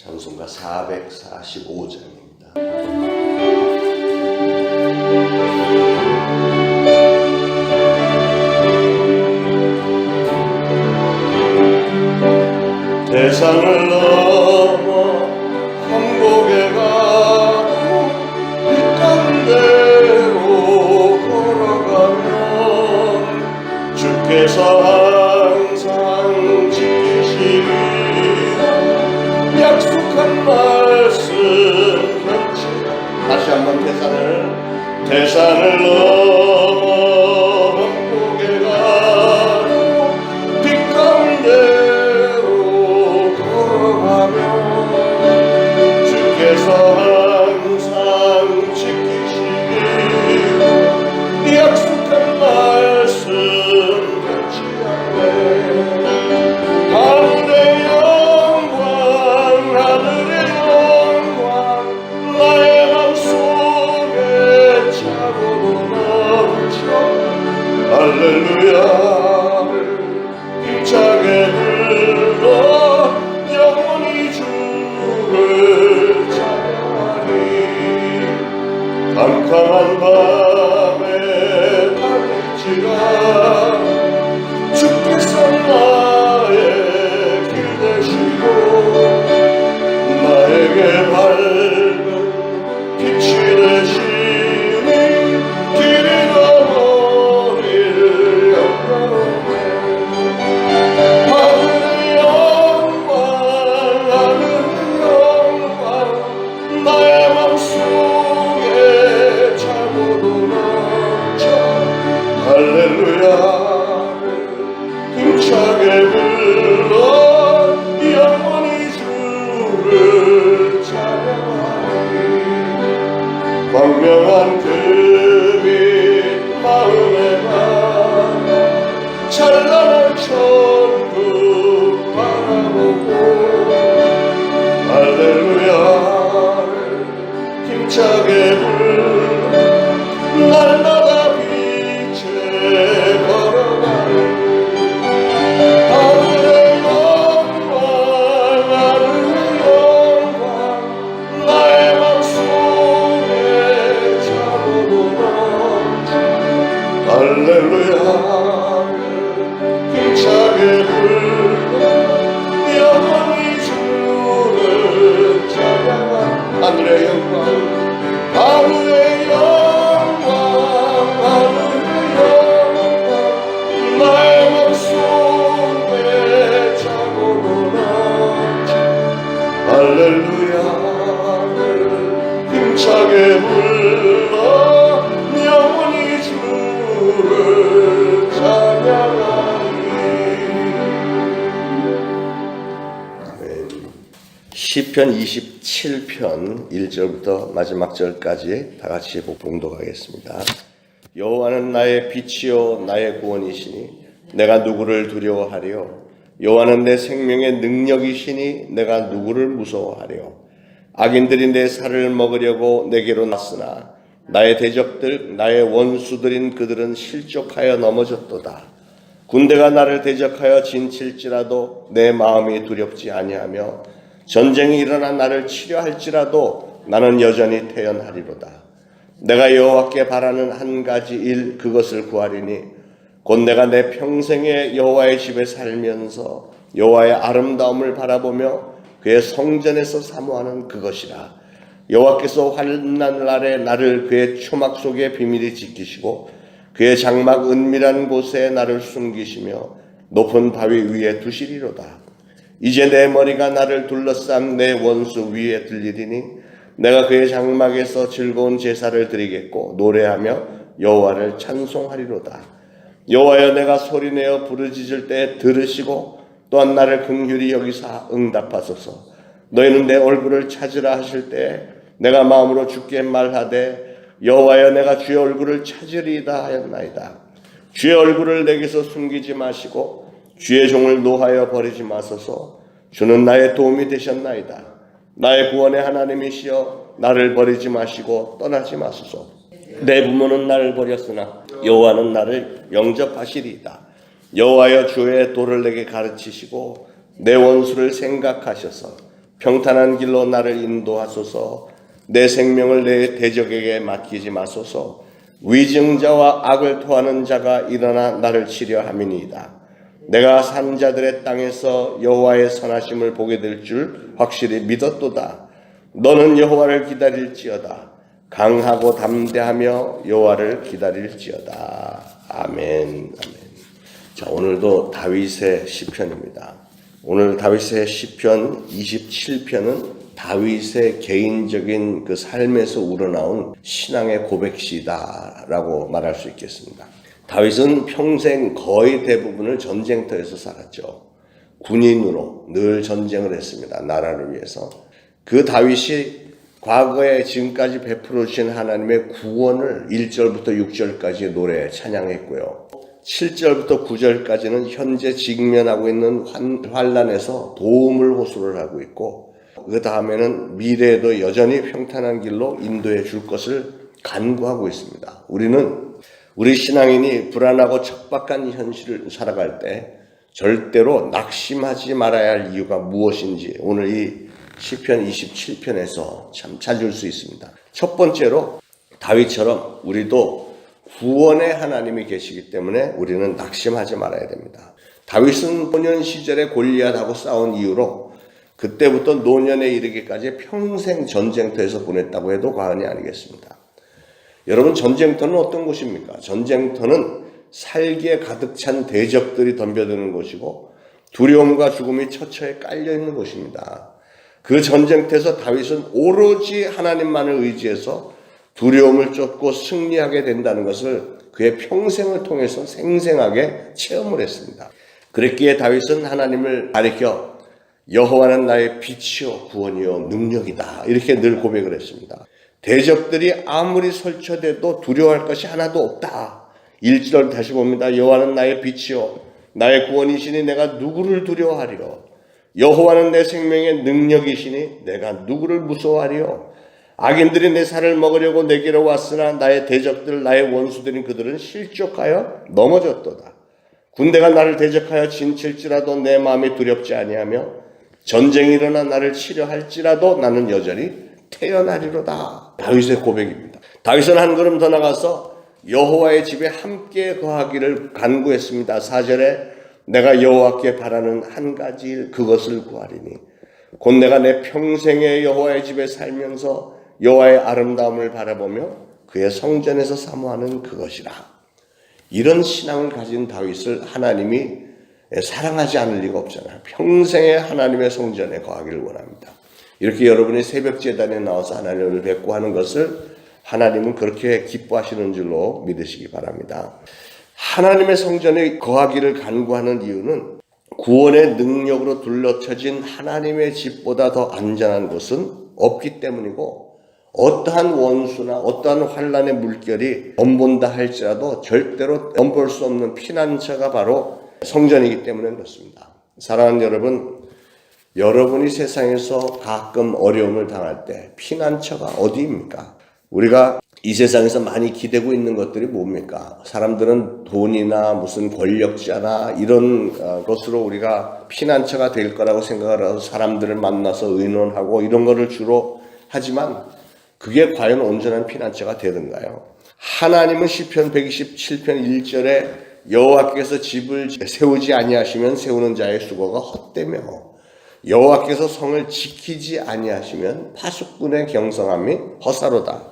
찬송가 445장입니다. 대산을 넘어 한복에 가고 빗간대로 걸어가면 주께서 항상 지키시리라. 약속한 말씀 변치. 다시 한번 대산을 넘어 한복에 가고 빗간대로 주께서 항상 지키시기로 약속한 말씀 변치 않네. 하늘의 영광 나의 맘속에 차고도 넘쳐. 할렐루야를 힘차게 불러 영원히 주를 찬양하리. 캄캄한 밤에 달릴지라 주께서 나의 길 되시고 나에게 밝은 빛이 되시니 길이 너머를 영광에. 하늘의 영광 나의 맘속에 차고도 넘쳐. 할렐루야를 힘차게 불러 영원히 주를 찬양하리. 광명한 그 빛 마음에 담아 찬란한 천국 바라보고 할렐루야를 힘차게 불러 날마다 빛에 걸어가리. 하늘의 영광 나의 맘속에 차고도 넘쳐. 할렐루야를 힘차게 불러 영원히 주를 찬양하리. 하늘의 영광 나의 맘속에 차고도 넘쳐. 할렐루야를 힘차게 불러 영원히 주를 찬양하리. 아멘. 시편 27편 1절부터 마지막 절까지 다 같이 봉독하겠습니다. 여호와는 나의 빛이요 나의 구원이시니 내가 누구를 두려워하리요. 여호와는 내 생명의 능력이시니 내가 누구를 무서워하리요. 악인들이 내 살을 먹으려고 내게로 났으나 나의 대적들 나의 원수들인 그들은 실족하여 넘어졌도다. 군대가 나를 대적하여 진칠지라도 내 마음이 두렵지 아니하며 전쟁이 일어나 나를 치려할지라도 나는 여전히 태연하리로다. 내가 여호와께 바라는 한 가지 일 그것을 구하리니 곧 내가 내 평생에 여호와의 집에 살면서 여호와의 아름다움을 바라보며 그의 성전에서 사모하는 그것이라. 여호와께서 환난 날에 나를 그의 초막 속에 비밀히 지키시고 그의 장막 은밀한 곳에 나를 숨기시며 높은 바위 위에 두시리로다. 이제 내 머리가 나를 둘러싼 내 원수 위에 들리리니 내가 그의 장막에서 즐거운 제사를 드리겠고 노래하며 여호와를 찬송하리로다. 여호와여 내가 소리내어 부르짖을 때 들으시고 또한 나를 긍휼히 여기사 응답하소서. 너희는 내 얼굴을 찾으라 하실 때 내가 마음으로 주께 말하되 여호와여 내가 주의 얼굴을 찾으리이다 하였나이다. 주의 얼굴을 내게서 숨기지 마시고 주의 종을 노하여 버리지 마소서. 주는 나의 도움이 되셨나이다. 나의 구원의 하나님이시여 나를 버리지 마시고 떠나지 마소서. 내 부모는 나를 버렸으나 여호와는 나를 영접하시리이다. 여호와여 주의 도를 내게 가르치시고 내 원수를 생각하셔서 평탄한 길로 나를 인도하소서. 내 생명을 내 대적에게 맡기지 마소서. 위증자와 악을 토하는 자가 일어나 나를 치려 함이니이다. 내가 산 자들의 땅에서 여호와의 선하심을 보게 될 줄 확실히 믿었도다. 너는 여호와를 기다릴지어다. 강하고 담대하며 여호와를 기다릴지어다. 아멘. 아멘. 자, 오늘도 다윗의 시편입니다. 오늘 다윗의 시편 27편은 다윗의 개인적인 그 삶에서 우러나온 신앙의 고백시다라고 말할 수 있겠습니다. 다윗은 평생 거의 대부분을 전쟁터에서 살았죠. 군인으로 늘 전쟁을 했습니다. 나라를 위해서. 그 다윗이 과거에 지금까지 베풀어 주신 하나님의 구원을 1절부터 6절까지 노래 찬양했고요. 7절부터 9절까지는 현재 직면하고 있는 환난에서 도움을 호소를 하고 있고, 그 다음에는 미래에도 여전히 평탄한 길로 인도해 줄 것을 간구하고 있습니다. 우리는 우리 신앙인이 불안하고 척박한 현실을 살아갈 때 절대로 낙심하지 말아야 할 이유가 무엇인지 오늘 이 시편 27편에서 참 찾을 수 있습니다. 첫 번째로 다윗처럼 우리도 구원의 하나님이 계시기 때문에 우리는 낙심하지 말아야 됩니다. 다윗은 노년 시절에 골리앗하고 싸운 이유로 그때부터 노년에 이르기까지 평생 전쟁터에서 보냈다고 해도 과언이 아니겠습니다. 여러분, 전쟁터는 어떤 곳입니까? 전쟁터는 살기에 가득 찬 대적들이 덤벼드는 곳이고 두려움과 죽음이 처처에 깔려있는 곳입니다. 그 전쟁터에서 다윗은 오로지 하나님만을 의지해서 두려움을 쫓고 승리하게 된다는 것을 그의 평생을 통해서 생생하게 체험을 했습니다. 그랬기에 다윗은 하나님을 가리켜 여호와는 나의 빛이요 구원이요 능력이다 이렇게 늘 고백을 했습니다. 대적들이 아무리 설쳐대도 두려워할 것이 하나도 없다. 1절 다시 봅니다. 여호와는 나의 빛이요 나의 구원이시니 내가 누구를 두려워하리요. 여호와는 내 생명의 능력이시니 내가 누구를 무서워하리요. 악인들이 내 살을 먹으려고 내게로 왔으나 나의 대적들 나의 원수들인 그들은 실족하여 넘어졌도다. 군대가 나를 대적하여 진칠지라도 내 마음이 두렵지 아니하며 전쟁이 일어나 나를 치려 할지라도 나는 여전히 태어나리로다. 다윗의 고백입니다. 다윗은 한 걸음 더 나가서 여호와의 집에 함께 거하기를 간구했습니다. 4절에 내가 여호와께 바라는 한 가지 일 그것을 구하리니 곧 내가 내 평생에 여호와의 집에 살면서 여호와의 아름다움을 바라보며 그의 성전에서 사모하는 그것이라. 이런 신앙을 가진 다윗을 하나님이 사랑하지 않을 리가 없잖아요. 평생에 하나님의 성전에 거하기를 원합니다. 이렇게 여러분이 새벽 제단에 나와서 하나님을 뵙고 하는 것을 하나님은 그렇게 기뻐하시는 줄로 믿으시기 바랍니다. 하나님의 성전에 거하기를 간구하는 이유는 구원의 능력으로 둘러쳐진 하나님의 집보다 더 안전한 곳은 없기 때문이고, 어떠한 원수나 어떠한 환난의 물결이 엄본다 할지라도 절대로 엄볼 수 없는 피난처가 바로 성전이기 때문에 그렇습니다. 사랑하는 여러분, 여러분이 세상에서 가끔 어려움을 당할 때 피난처가 어디입니까? 우리가 이 세상에서 많이 기대고 있는 것들이 뭡니까? 사람들은 돈이나 무슨 권력자나 이런 것으로 우리가 피난처가 될 거라고 생각을 해서 사람들을 만나서 의논하고 이런 거를 주로 하지만 그게 과연 온전한 피난처가 되는가요? 하나님은 시편 127편 1절에 여호와께서 집을 세우지 아니하시면 세우는 자의 수고가 헛되며 여호와께서 성을 지키지 아니하시면 파수꾼의 경성함이 허사로다.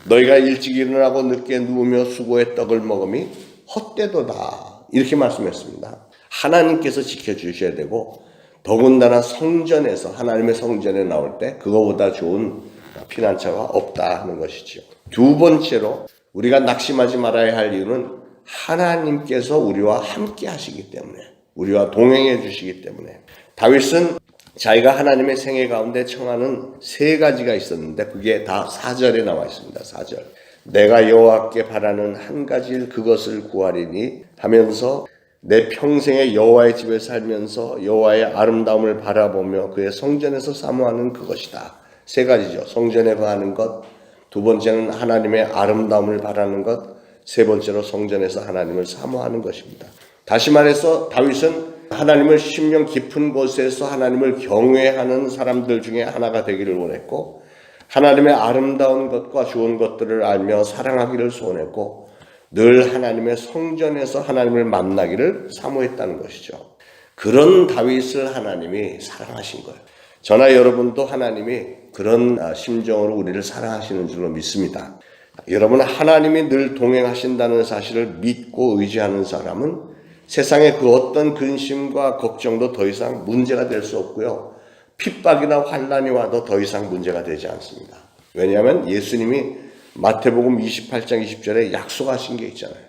너희가 일찍 일어나고 늦게 누우며 수고의 떡을 먹음이 헛되도다. 이렇게 말씀했습니다. 하나님께서 지켜주셔야 되고 더군다나 성전에서 하나님의 성전에 나올 때 그거보다 좋은 피난처가 없다 하는 것이죠. 두 번째로 우리가 낙심하지 말아야 할 이유는 하나님께서 우리와 함께 하시기 때문에, 우리와 동행해 주시기 때문에. 다윗은 자기가 하나님의 생애 가운데 청하는 세 가지가 있었는데 그게 다 4절에 나와 있습니다. 4절. 내가 여호와께 바라는 한 가지 일 그것을 구하리니 하면서 내 평생에 여호와의 집에 살면서 여호와의 아름다움을 바라보며 그의 성전에서 사모하는 그것이다. 세 가지죠. 성전에 거하는 것, 두 번째는 하나님의 아름다움을 바라는 것, 세 번째로 성전에서 하나님을 사모하는 것입니다. 다시 말해서 다윗은 하나님을 심령 깊은 곳에서 하나님을 경외하는 사람들 중에 하나가 되기를 원했고, 하나님의 아름다운 것과 좋은 것들을 알며 사랑하기를 소원했고, 늘 하나님의 성전에서 하나님을 만나기를 사모했다는 것이죠. 그런 다윗을 하나님이 사랑하신 거예요. 저나 여러분도 하나님이 그런 심정으로 우리를 사랑하시는 줄로 믿습니다. 여러분, 하나님이 늘 동행하신다는 사실을 믿고 의지하는 사람은 세상의 그 어떤 근심과 걱정도 더 이상 문제가 될 수 없고요. 핍박이나 환난이 와도 더 이상 문제가 되지 않습니다. 왜냐하면 예수님이 마태복음 28장 20절에 약속하신 게 있잖아요.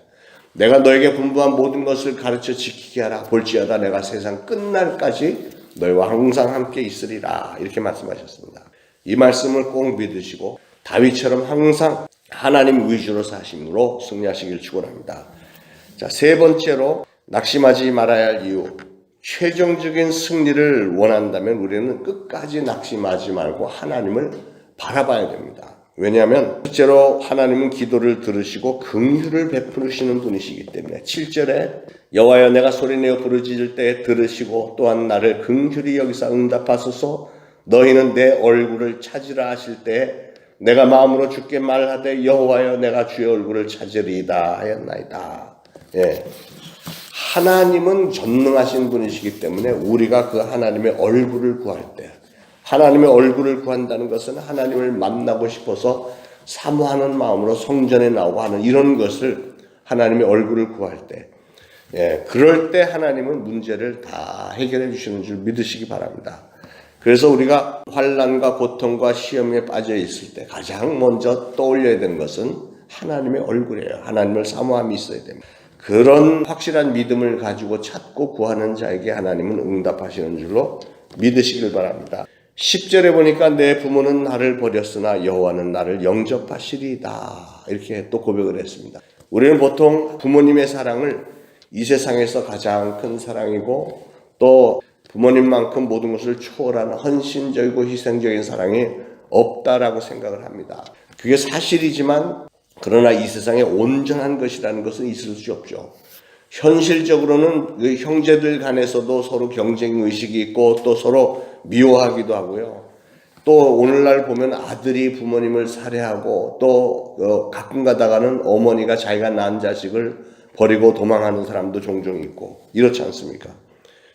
내가 너에게 분부한 모든 것을 가르쳐 지키게 하라. 볼지어다 내가 세상 끝날까지 너희와 항상 함께 있으리라. 이렇게 말씀하셨습니다. 이 말씀을 꼭 믿으시고 다윗처럼 항상 하나님 위주로 사심으로 승리하시길 축원합니다. 자, 세 번째로 낙심하지 말아야 할 이유. 최종적인 승리를 원한다면 우리는 끝까지 낙심하지 말고 하나님을 바라봐야 됩니다. 왜냐하면 실제로 하나님은 기도를 들으시고 긍휼을 베푸시는 분이시기 때문에 7절에 여호와여 내가 소리내어 부르짖을 때 들으시고 또한 나를 긍휼히 여기사 응답하소서. 너희는 내 얼굴을 찾으라 하실 때 내가 마음으로 주께 말하되 여호와여 내가 주의 얼굴을 찾으리이다 하였나이다. 예. 하나님은 전능하신 분이시기 때문에 우리가 그 하나님의 얼굴을 구할 때, 하나님의 얼굴을 구한다는 것은 하나님을 만나고 싶어서 사모하는 마음으로 성전에 나오고 하는 이런 것을 하나님의 얼굴을 구할 때, 그럴 때 하나님은 문제를 다 해결해 주시는 줄 믿으시기 바랍니다. 그래서 우리가 환난과 고통과 시험에 빠져 있을 때 가장 먼저 떠올려야 되는 것은 하나님의 얼굴이에요. 하나님을 사모함이 있어야 됩니다. 그런 확실한 믿음을 가지고 찾고 구하는 자에게 하나님은 응답하시는 줄로 믿으시길 바랍니다. 10절에 보니까 내 부모는 나를 버렸으나 여호와는 나를 영접하시리이다. 이렇게 또 고백을 했습니다. 우리는 보통 부모님의 사랑을 이 세상에서 가장 큰 사랑이고 또 부모님만큼 모든 것을 초월하는 헌신적이고 희생적인 사랑이 없다라고 생각을 합니다. 그게 사실이지만 그러나 이 세상에 온전한 것이라는 것은 있을 수 없죠. 현실적으로는 그 형제들 간에서도 서로 경쟁의식이 있고 또 서로 미워하기도 하고요. 또 오늘날 보면 아들이 부모님을 살해하고 또 가끔 가다가는 어머니가 자기가 낳은 자식을 버리고 도망하는 사람도 종종 있고 이렇지 않습니까?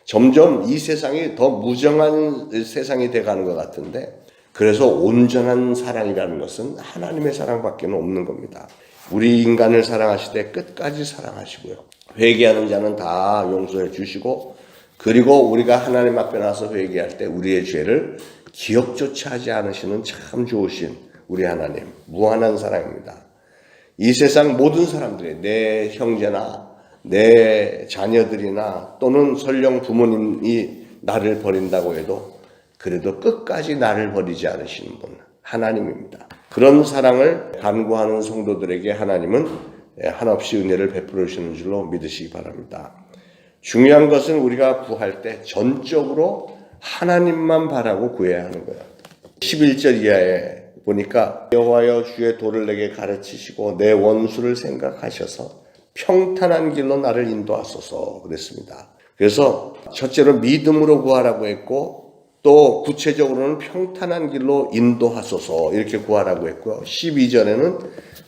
점점 이 세상이 더 무정한 세상이 돼가는 것 같은데 그래서 온전한 사랑이라는 것은 하나님의 사랑밖에 없는 겁니다. 우리 인간을 사랑하시되 끝까지 사랑하시고요. 회개하는 자는 다 용서해 주시고 그리고 우리가 하나님 앞에 나서 회개할 때 우리의 죄를 기억조차 하지 않으시는 참 좋으신 우리 하나님, 무한한 사랑입니다. 이 세상 모든 사람들이 내 형제나 내 자녀들이나 또는 설령 부모님이 나를 버린다고 해도 그래도 끝까지 나를 버리지 않으시는 분 하나님입니다. 그런 사랑을 간구하는 성도들에게 하나님은 한없이 은혜를 베풀어 주시는 줄로 믿으시기 바랍니다. 중요한 것은 우리가 구할 때 전적으로 하나님만 바라고 구해야 하는 거예요. 11절 이하에 보니까 여호와여 주의 도를 내게 가르치시고 내 원수를 생각하셔서 평탄한 길로 나를 인도하소서 그랬습니다. 그래서 첫째로 믿음으로 구하라고 했고 또 구체적으로는 평탄한 길로 인도하소서 이렇게 구하라고 했고요. 12절에는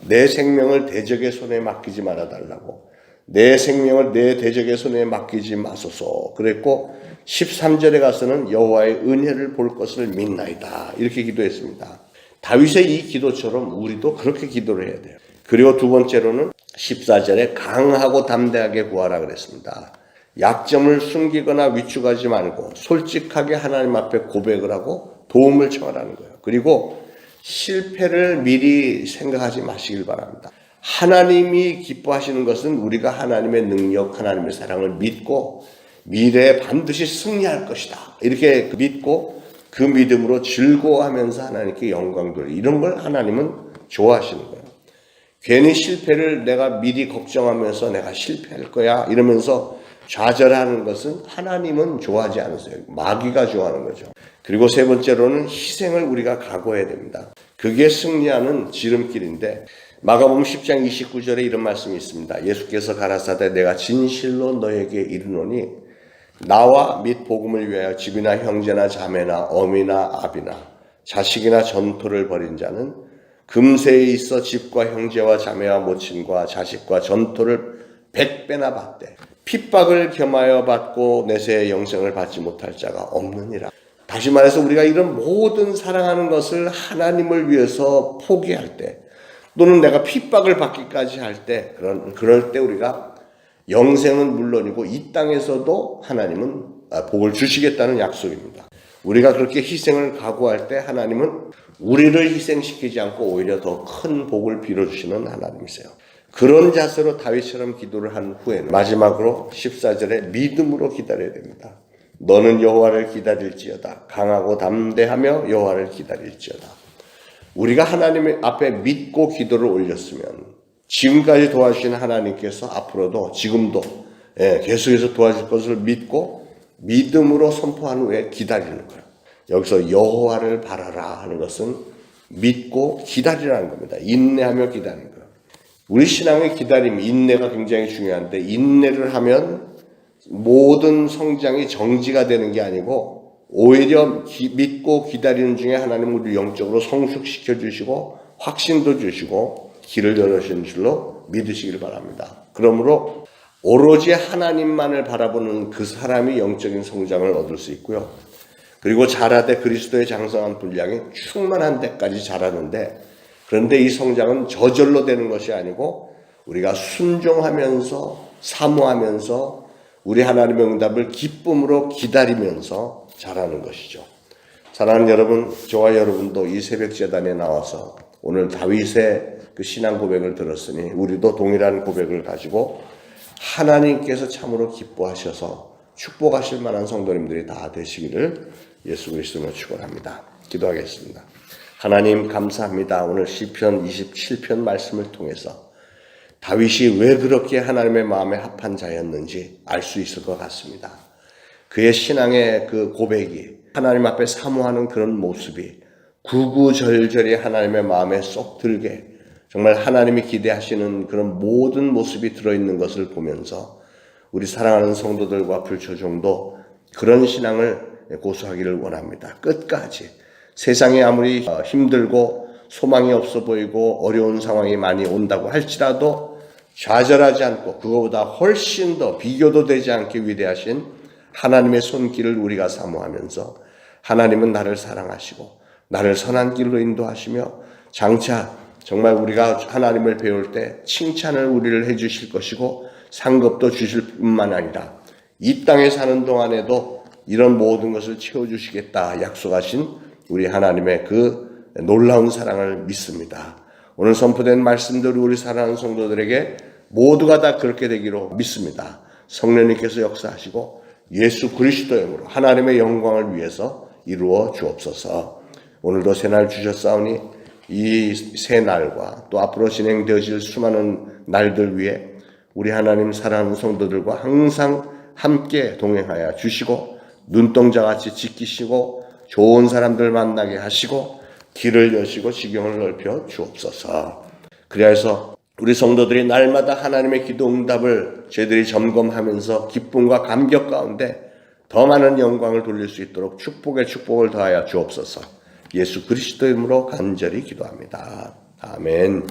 내 생명을 대적의 손에 맡기지 말아달라고 내 생명을 내 대적의 손에 맡기지 마소서 그랬고 13절에 가서는 여호와의 은혜를 볼 것을 믿나이다 이렇게 기도했습니다. 다윗의 이 기도처럼 우리도 그렇게 기도를 해야 돼요. 그리고 두 번째로는 14절에 강하고 담대하게 구하라 그랬습니다. 약점을 숨기거나 위축하지 말고 솔직하게 하나님 앞에 고백을 하고 도움을 청하라는 거예요. 그리고 실패를 미리 생각하지 마시길 바랍니다. 하나님이 기뻐하시는 것은 우리가 하나님의 능력, 하나님의 사랑을 믿고 미래에 반드시 승리할 것이다. 이렇게 믿고 그 믿음으로 즐거워하면서 하나님께 영광 돌리고 이런 걸 하나님은 좋아하시는 거예요. 괜히 실패를 내가 미리 걱정하면서 내가 실패할 거야 이러면서 좌절하는 것은 하나님은 좋아하지 않으세요. 마귀가 좋아하는 거죠. 그리고 세 번째로는 희생을 우리가 각오해야 됩니다. 그게 승리하는 지름길인데 마가복음 10장 29절에 이런 말씀이 있습니다. 예수께서 가라사대 내가 진실로 너에게 이르노니 나와 및 복음을 위하여 집이나 형제나 자매나 어미나 아비나 자식이나 전토를 벌인 자는 금세에 있어 집과 형제와 자매와 모친과 자식과 전토를 100배나 받되 핍박을 겸하여 받고 내세의 영생을 받지 못할 자가 없느니라. 다시 말해서 우리가 이런 모든 사랑하는 것을 하나님을 위해서 포기할 때, 또는 내가 핍박을 받기까지 할 때, 그럴 때 우리가 영생은 물론이고 이 땅에서도 하나님은 복을 주시겠다는 약속입니다. 우리가 그렇게 희생을 각오할 때 하나님은 우리를 희생시키지 않고 오히려 더 큰 복을 빌어주시는 하나님이세요. 그런 자세로 다윗처럼 기도를 한 후에는 마지막으로 14절에 믿음으로 기다려야 됩니다. 너는 여호와를 기다릴지어다. 강하고 담대하며 여호와를 기다릴지어다. 우리가 하나님 앞에 믿고 기도를 올렸으면 지금까지 도와주신 하나님께서 앞으로도 지금도 계속해서 도와줄 것을 믿고 믿음으로 선포한 후에 기다리는 거예요. 여기서 여호와를 바라라 하는 것은 믿고 기다리라는 겁니다. 인내하며 기다리는 거예요. 우리 신앙의 기다림, 인내가 굉장히 중요한데 인내를 하면 모든 성장이 정지가 되는 게 아니고 오히려 믿고 기다리는 중에 하나님은 우리 영적으로 성숙시켜 주시고 확신도 주시고 길을 열어주시는 줄로 믿으시길 바랍니다. 그러므로 오로지 하나님만을 바라보는 그 사람이 영적인 성장을 얻을 수 있고요. 그리고 자라되 그리스도의 장성한 분량이 충만한 데까지 자라는데, 그런데 이 성장은 저절로 되는 것이 아니고 우리가 순종하면서 사모하면서 우리 하나님의 응답을 기쁨으로 기다리면서 자라는 것이죠. 사랑하는 여러분, 저와 여러분도 이 새벽 제단에 나와서 오늘 다윗의 그 신앙 고백을 들었으니 우리도 동일한 고백을 가지고 하나님께서 참으로 기뻐하셔서 축복하실 만한 성도님들이 다 되시기를 예수 그리스도로 축원합니다. 기도하겠습니다. 하나님 감사합니다. 오늘 시편 27편 말씀을 통해서 다윗이 왜 그렇게 하나님의 마음에 합한 자였는지 알 수 있을 것 같습니다. 그의 신앙의 그 고백이 하나님 앞에 사모하는 그런 모습이 구구절절히 하나님의 마음에 쏙 들게 정말 하나님이 기대하시는 그런 모든 모습이 들어있는 것을 보면서 우리 사랑하는 성도들과 불초종도 그런 신앙을 고수하기를 원합니다. 끝까지 세상이 아무리 힘들고 소망이 없어 보이고 어려운 상황이 많이 온다고 할지라도 좌절하지 않고 그거보다 훨씬 더 비교도 되지 않게 위대하신 하나님의 손길을 우리가 사모하면서 하나님은 나를 사랑하시고 나를 선한 길로 인도하시며 장차 정말 우리가 하나님을 배울 때 칭찬을 우리를 해주실 것이고 상급도 주실 뿐만 아니라 이 땅에 사는 동안에도 이런 모든 것을 채워주시겠다 약속하신 우리 하나님의 그 놀라운 사랑을 믿습니다. 오늘 선포된 말씀들이 우리 사랑하는 성도들에게 모두가 다 그렇게 되기로 믿습니다. 성령님께서 역사하시고 예수 그리스도의 이름으로 하나님의 영광을 위해서 이루어 주옵소서. 오늘도 새날 주셨사오니 이 새 날과 또 앞으로 진행되어질 수많은 날들 위해 우리 하나님 사랑하는 성도들과 항상 함께 동행하여 주시고 눈동자같이 지키시고 좋은 사람들 만나게 하시고 길을 여시고 지경을 넓혀 주옵소서. 그래서 우리 성도들이 날마다 하나님의 기도 응답을 저희들이 점검하면서 기쁨과 감격 가운데 더 많은 영광을 돌릴 수 있도록 축복에 축복을 더하여 주옵소서. 예수 그리스도 이름으로 간절히 기도합니다. 아멘.